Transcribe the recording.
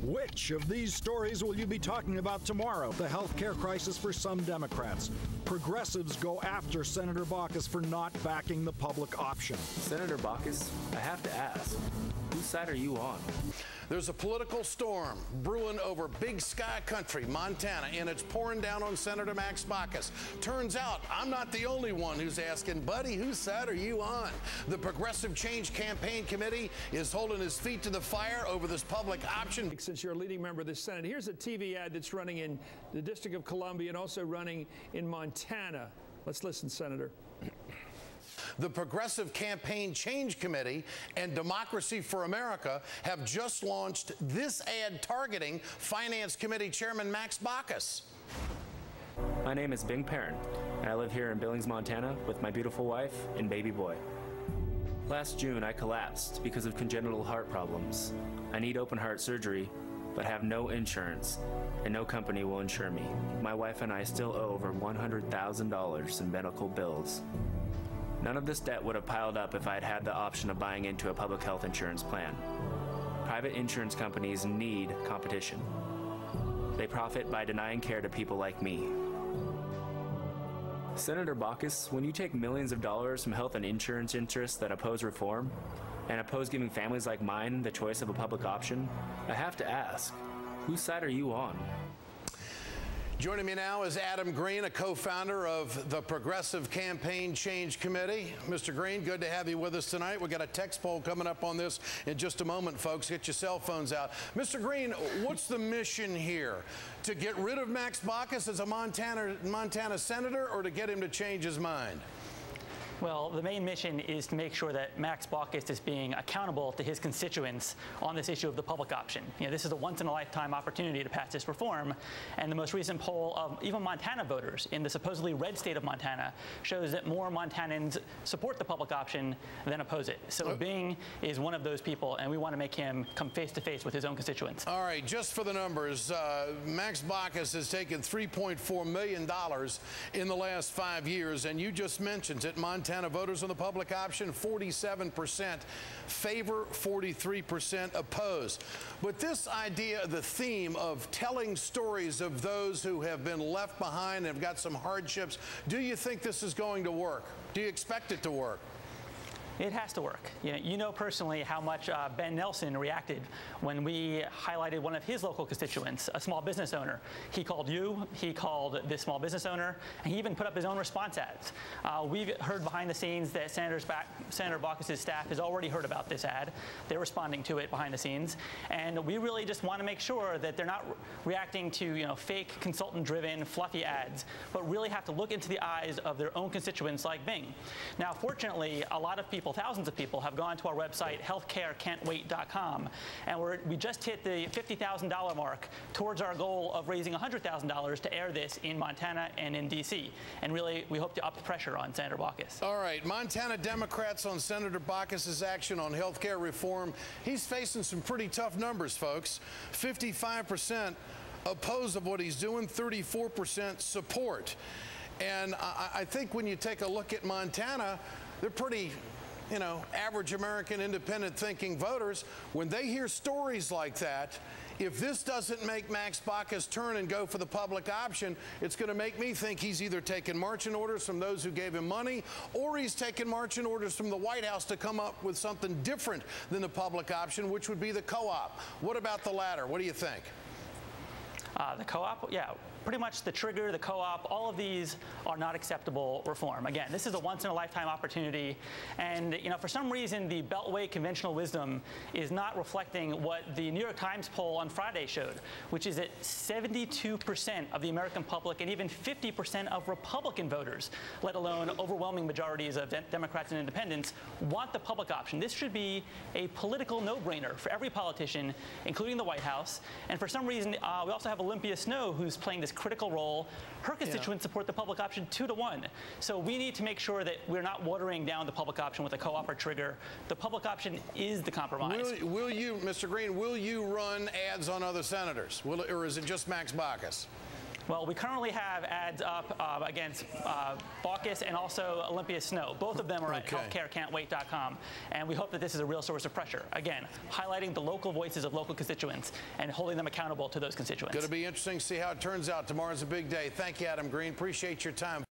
Which of these stories will you be talking about tomorrow? The health care crisis for some Democrats. Progressives go after Senator Baucus for not backing the public option. Senator Baucus, I have to ask, whose side are you on? There's a political storm brewing over Big Sky Country, Montana, and it's pouring down on Senator Max Baucus. Turns out I'm not the only one who's asking, buddy, whose side are you on? The Progressive Change Campaign Committee is holding his feet to the fire over this public option. Since you're a leading member of the Senate, here's a TV ad that's running in the District of Columbia and also running in Montana. Let's listen, Senator. The Progressive Campaign Change Committee and Democracy for America have just launched this ad targeting Finance Committee Chairman Max Baucus. My name is Bing Perrin, and I live here in Billings, Montana with my beautiful wife and baby boy. Last June, I collapsed because of congenital heart problems. I need open heart surgery, but have no insurance, and no company will insure me. My wife and I still owe over $100,000 in medical bills. None of this debt would have piled up if I had had the option of buying into a public health insurance plan. Private insurance companies need competition. They profit by denying care to people like me. Senator Baucus, when you take millions of dollars from health and insurance interests that oppose reform and oppose giving families like mine the choice of a public option, I have to ask, whose side are you on? Joining me now is Adam Green, a co-founder of the Progressive Campaign Change Committee. Mr. Green, good to have you with us tonight. We've got a text poll coming up on this in just a moment, folks. Get your cell phones out. Mr. Green, what's the mission here? To get rid of Max Baucus as a Montana senator, or to get him to change his mind? Well, the main mission is to make sure that Max Baucus is being accountable to his constituents on this issue of the public option. You know, this is a once-in-a-lifetime opportunity to pass this reform, and the most recent poll of even Montana voters in the supposedly red state of Montana shows that more Montanans support the public option than oppose it. So Bing is one of those people, and we want to make him come face-to-face with his own constituents. All right, just for the numbers, Max Baucus has taken $3.4 million in the last 5 years, and you just mentioned it, Montana voters on the public option, 47% favor, 43% oppose. But this idea, the theme of telling stories of those who have been left behind and have got some hardships, do you think this is going to work? Do you expect it to work? It has to work. You know personally how much Ben Nelson reacted when we highlighted one of his local constituents, a small business owner. He called you, he called this small business owner, and he even put up his own response ads. We've heard behind the scenes that Senator Baucus' staff has already heard about this ad. They're responding to it behind the scenes, and we really just want to make sure that they're not reacting to fake consultant-driven, fluffy ads, but really have to look into the eyes of their own constituents like Bing. Now, fortunately, a lot of people, thousands of people, have gone to our website, healthcarecan'twait.com, and we just hit the $50,000 mark towards our goal of raising $100,000 to air this in Montana and in D.C. And really, we hope to up the pressure on Senator Baucus. All right, Montana Democrats on Senator Baucus' action on health care reform. He's facing some pretty tough numbers, folks. 55% oppose of what he's doing, 34% support. And I think when you take a look at Montana, they're pretty average American independent thinking voters. When they hear stories like that, if this doesn't make Max Baucus turn and go for the public option, it's going to make me think he's either taking marching orders from those who gave him money, or he's taking marching orders from the White House to come up with something different than the public option, which would be the co-op. What about the latter? What do you think? The co-op, yeah, pretty much the trigger, the co-op, all of these are not acceptable reform. Again, this is a once-in-a-lifetime opportunity, and for some reason, the Beltway conventional wisdom is not reflecting what the New York Times poll on Friday showed, which is that 72% of the American public and even 50% of Republican voters, let alone overwhelming majorities of Democrats and independents, want the public option. This should be a political no-brainer for every politician, including the White House. And for some reason, we also have Olympia Snowe, who's playing this critical role. Her constituents support the public option 2-to-1. So we need to make sure that we're not watering down the public option with a co-op or trigger. The public option is the compromise. Will you, Mr. Green, will you run ads on other senators? Or is it just Max Baucus? Well, we currently have ads up against Baucus and also Olympia Snow. Both of them are at healthcarecan'twait.com. And we hope that this is a real source of pressure. Again, highlighting the local voices of local constituents and holding them accountable to those constituents. Going to be interesting to see how it turns out. Tomorrow's a big day. Thank you, Adam Green. Appreciate your time.